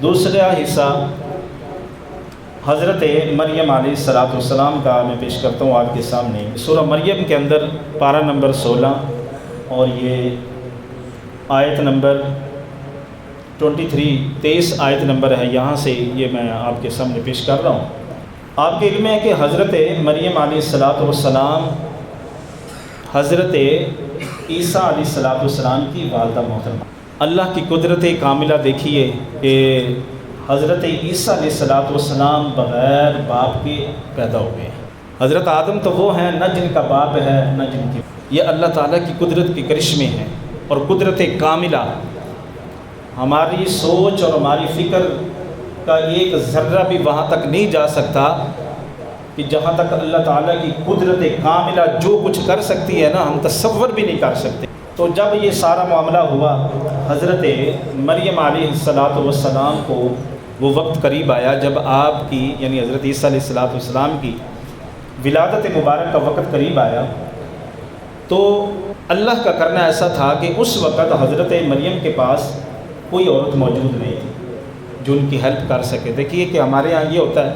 دوسرا حصہ حضرت مریم علیہ السلام کا میں پیش کرتا ہوں آپ کے سامنے۔ سورہ مریم کے اندر پارہ نمبر 16 اور یہ آیت نمبر 23 آیت نمبر ہے، یہاں سے یہ میں آپ کے سامنے پیش کر رہا ہوں۔ آپ کے علم ہے کہ حضرت مریم علیہ السلام حضرت عیسیٰ علیہ السلام کی والدہ محترمہ۔ اللہ کی قدرت کاملہ دیکھیے کہ حضرت عیسیٰ علیہ السلام بغیر باپ کے پیدا ہوئے ہیں۔ حضرت آدم تو وہ ہیں نہ جن کا باپ ہے نہ جن کی، یہ اللہ تعالیٰ کی قدرت کے کرشمے ہیں اور قدرت کاملہ۔ ہماری سوچ اور ہماری فکر کا ایک ذرہ بھی وہاں تک نہیں جا سکتا کہ جہاں تک اللہ تعالیٰ کی قدرت کاملہ جو کچھ کر سکتی ہے نا، ہم تصور بھی نہیں کر سکتے۔ تو جب یہ سارا معاملہ ہوا، حضرت مریم علیہ السلام کو وہ وقت قریب آیا جب آپ کی یعنی حضرت عیسیٰ علیہ السلام کی ولادت مبارک کا وقت قریب آیا، تو اللہ کا کرنا ایسا تھا کہ اس وقت حضرت مریم کے پاس کوئی عورت موجود نہیں تھی جو ان کی ہیلپ کر سکے۔ دیکھیے کہ ہمارے ہاں یہ ہوتا ہے،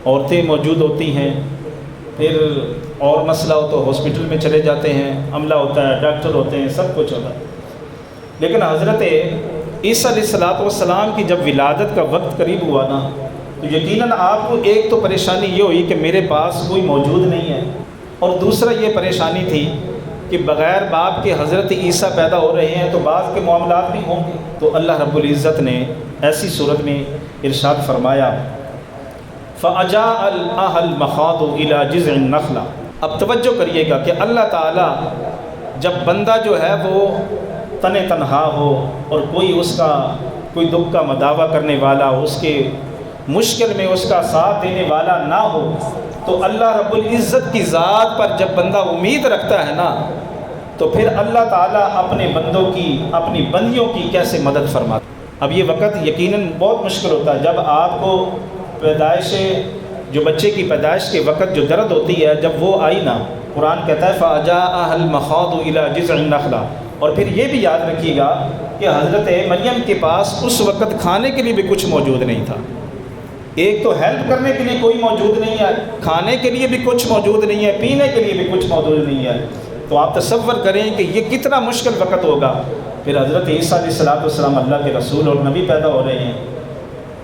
عورتیں موجود ہوتی ہیں، پھر اور مسئلہ ہو تو ہاسپٹل میں چلے جاتے ہیں، عملہ ہوتا ہے، ڈاکٹر ہوتے ہیں، سب کچھ ہوتا ہے۔ لیکن حضرت عیسیٰ علیہ السلام کی جب ولادت کا وقت قریب ہوا نا، تو یقیناً آپ کو ایک تو پریشانی یہ ہوئی کہ میرے پاس کوئی موجود نہیں ہے، اور دوسرا یہ پریشانی تھی کہ بغیر باپ کے حضرت عیسیٰ پیدا ہو رہے ہیں تو بعض کے معاملات بھی ہوں گے۔ تو اللہ رب العزت نے ایسی صورت میں ارشاد فرمایا فَأَجَاءَ الْمَخَاضُ إِلَى جِذْعِ النَّخْلَةِ۔ اب توجہ کریے گا کہ اللہ تعالیٰ جب بندہ جو ہے وہ تن تنہا ہو اور کوئی اس کا کوئی دکھ کا مداوع کرنے والا، اس کے مشکل میں اس کا ساتھ دینے والا نہ ہو، تو اللہ رب العزت کی ذات پر جب بندہ امید رکھتا ہے نا، تو پھر اللہ تعالیٰ اپنے بندوں کی اپنی بندیوں کی کیسے مدد فرماتا ہے۔ اب یہ وقت یقیناً بہت مشکل ہوتا ہے جب آپ کو پیدائش جو بچے کی پیدائش کے وقت جو درد ہوتی ہے جب وہ آئی نا، قرآن کہتا ہے فَأَجَاءَهَا الْمَخَاضُ إِلَى جِذْعِ النَّخْلَةِ۔ اور پھر یہ بھی یاد رکھیے گا کہ حضرت مریم کے پاس اس وقت کھانے کے لیے بھی کچھ موجود نہیں تھا۔ ایک تو ہیلپ کرنے کے لیے کوئی موجود نہیں ہے، کھانے کے لیے بھی کچھ موجود نہیں ہے، پینے کے لیے بھی کچھ موجود نہیں ہے۔ تو آپ تصور کریں کہ یہ کتنا مشکل وقت ہوگا۔ پھر حضرت عیسیٰ علیہ السلام اللہ کے رسول اور نبی پیدا ہو رہے ہیں،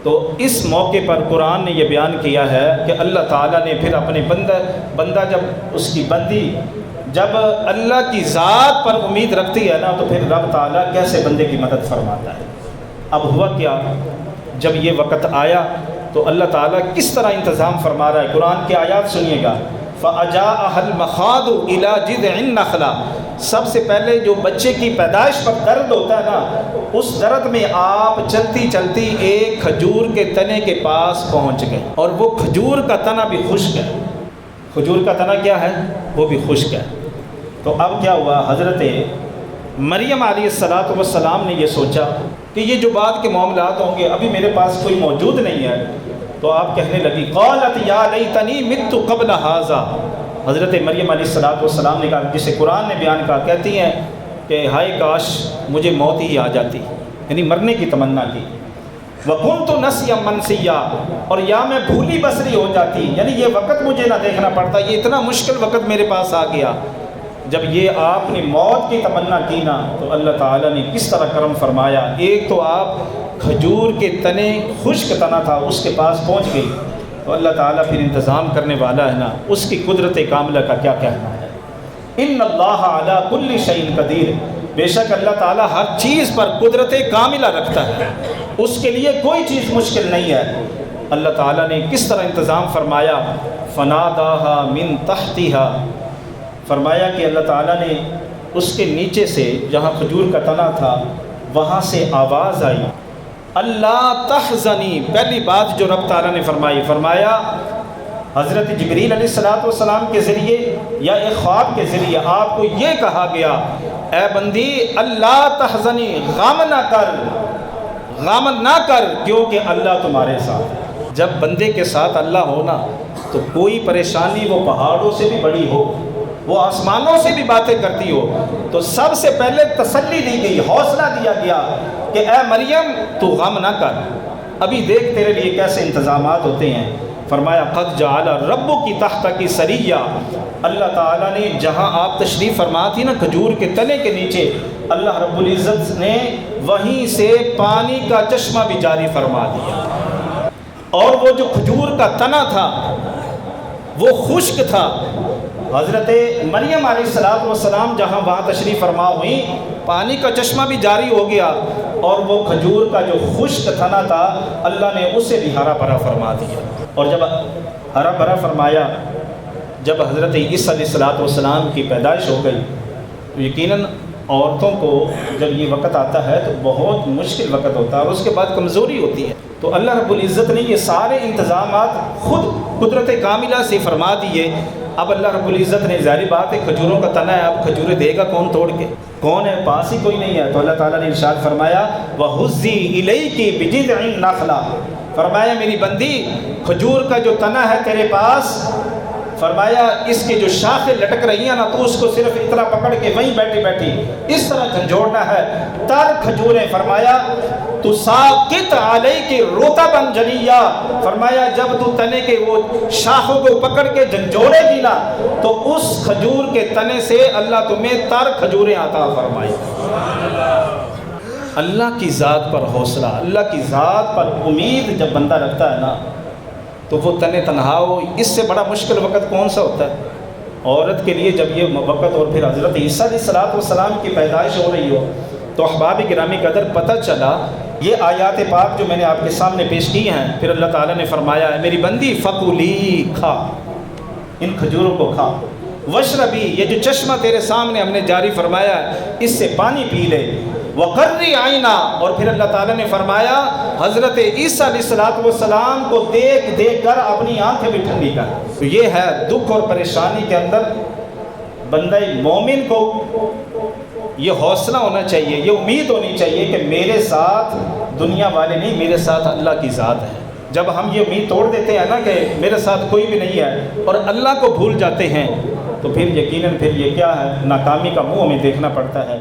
تو اس موقع پر قرآن نے یہ بیان کیا ہے کہ اللہ تعالیٰ نے پھر اپنے بندہ جب اس کی بندی جب اللہ کی ذات پر امید رکھتی ہے نا، تو پھر رب تعالیٰ کیسے بندے کی مدد فرماتا ہے۔ اب ہوا کیا، جب یہ وقت آیا تو اللہ تعالیٰ کس طرح انتظام فرما رہا ہے، قرآن کی آیات سنیے گا فَأَجَاءَهَا الْمَخَاضُ إِلَى جِذْعِ النَّخْلَةِ۔ سب سے پہلے جو بچے کی پیدائش پر درد ہوتا ہے نا، اس درد میں آپ چلتی چلتی ایک کھجور کے تنے کے پاس پہنچ گئے، اور وہ کھجور کا تنا بھی خشک ہے۔ کھجور کا تنا کیا ہے؟ وہ بھی خشک ہے۔ تو اب کیا ہوا، حضرت مریم علیہ السلام نے یہ سوچا کہ یہ جو بعد کے معاملات ہوں گے، ابھی میرے پاس کوئی موجود نہیں ہے، تو آپ کہنے لگی قالت یا لیتنی مت قبل ھذا۔ حضرت مریم علیہ السلام نے کہا، جسے قرآن نے بیان کہا، کہتی ہیں کہ ہائے کاش مجھے موت ہی آ جاتی، یعنی مرنے کی تمنا کی۔ وَكُنْتُ نَسْيًا مَنْسِيًّا، اور یا میں بھولی بسری ہو جاتی، یعنی یہ وقت مجھے نہ دیکھنا پڑتا، یہ اتنا مشکل وقت میرے پاس آ گیا۔ جب یہ آپ نے موت کی تمنا کی نا، تو اللہ تعالیٰ نے کس طرح کرم فرمایا۔ ایک تو آپ کھجور کے تنے، خشک تنا تھا، اس کے پاس پہنچ گئی، تو اللہ تعالیٰ پھر انتظام کرنے والا ہے نا، اس کی قدرت کاملہ کا کیا کہنا ہے۔ ان اللہ علی کل شیء قدیر، بے شک اللہ تعالیٰ ہر چیز پر قدرت کاملہ رکھتا ہے، اس کے لیے کوئی چیز مشکل نہیں ہے۔ اللہ تعالیٰ نے کس طرح انتظام فرمایا، فناداہا من تحتہا، فرمایا کہ اللہ تعالیٰ نے اس کے نیچے سے جہاں کھجور کا تنا تھا وہاں سے آواز آئی، اللہ تحزنی۔ پہلی بات جو رب تعالیٰ نے فرمایا حضرت جبریل علیہ السلام کے ذریعے یا ایک خواب کے ذریعے آپ کو یہ کہا گیا، اے بندی اللہ تحزنی، غم نہ کر کیونکہ اللہ تمہارے ساتھ ہے۔ جب بندے کے ساتھ اللہ ہونا تو کوئی پریشانی وہ پہاڑوں سے بھی بڑی ہو، وہ آسمانوں سے بھی باتیں کرتی ہو، تو سب سے پہلے تسلی دی گئی، حوصلہ دیا گیا کہ اے مریم تو غم نہ کر، ابھی دیکھ تیرے لیے کیسے انتظامات ہوتے ہیں۔ فرمایا قد جعل ربک تحتک سریہ، اللہ تعالیٰ نے جہاں آپ تشریف فرما تھی نا کھجور کے تنے کے نیچے، اللہ رب العزت نے وہیں سے پانی کا چشمہ بھی جاری فرما دیا، اور وہ جو کھجور کا تنا تھا وہ خشک تھا۔ حضرت مریم علیہ السلام جہاں وہاں تشریف فرما ہوئی، پانی کا چشمہ بھی جاری ہو گیا، اور وہ کھجور کا جو خشک تنا تھا اللہ نے اسے بھی ہرا بھرا فرما دیا۔ اور جب ہرا بھرا فرمایا، جب حضرت عیسیٰ علیہ السلام کی پیدائش ہو گئی، تو یقیناً عورتوں کو جب یہ وقت آتا ہے تو بہت مشکل وقت ہوتا ہے، اور اس کے بعد کمزوری ہوتی ہے، تو اللہ رب العزت نے یہ سارے انتظامات خود قدرت کاملہ سے فرما دیے۔ اب اللہ رب العزت نے، ظاہری بات ہے کھجوروں کا تنا ہے، اب کھجوریں دے گا کون توڑ کے؟ کون ہے؟ پاس ہی کوئی نہیں ہے، تو اللہ تعالیٰ نے ارشاد فرمایا وَهُزِّي إِلَيْكِ بِجِذْعِ النَّخْلَةِ، فرمایا میری بندی کھجور کا جو تنا ہے تیرے پاس، فرمایا اس کے جو شاخیں لٹک رہی ہیں نا، تو اس کو صرف اتنا پکڑ کے وہیں بیٹھی بیٹھی اس طرح جھنجھوڑنا ہے، تر کھجوریں، فرمایا تُسَاقِطْ عَلَيْكِ رُطَبًا جَنِيًّا، فرمایا جب تو تنے کے وہ شاخوں کو پکڑ کے جھنجھوڑے گی نا، تو اس کھجور کے تنے سے اللہ تمہیں تر کھجوریں عطا فرمائے۔ اللہ کی ذات پر حوصلہ، اللہ کی ذات پر امید جب بندہ رکھتا ہے نا، تو وہ تنے تنہا ہو، اس سے بڑا مشکل وقت کون سا ہوتا ہے عورت کے لیے؟ جب یہ وقت، اور پھر حضرت عیسیٰ علیہ السلام کی پیدائش ہو رہی ہو، تو احباب گرامی قدر پتہ چلا، یہ آیات پاک جو میں نے آپ کے سامنے پیش کی ہیں، پھر اللہ تعالیٰ نے فرمایا ہے میری بندی فَكُلِي، کھا ان کھجوروں کو کھا، وَاشْرَبِي، یہ جو چشمہ تیرے سامنے ہم نے جاری فرمایا ہے اس سے پانی پی لے، وَقَرِّ عَيْنَا، اور پھر اللہ تعالیٰ نے فرمایا حضرت عیسیٰ علیہ السلام کو دیکھ دیکھ کر اپنی آنکھیں بھی ٹھنڈی کر۔ تو یہ ہے دکھ اور پریشانی کے اندر بندہ مومن کو یہ حوصلہ ہونا چاہیے، یہ امید ہونی چاہیے کہ میرے ساتھ دنیا والے نہیں، میرے ساتھ اللہ کی ذات ہے۔ جب ہم یہ امید توڑ دیتے ہیں نا کہ میرے ساتھ کوئی بھی نہیں ہے اور اللہ کو بھول جاتے ہیں، تو پھر یقیناً پھر یہ کیا ہے، ناکامی کا منہ ہمیں دیکھنا پڑتا ہے۔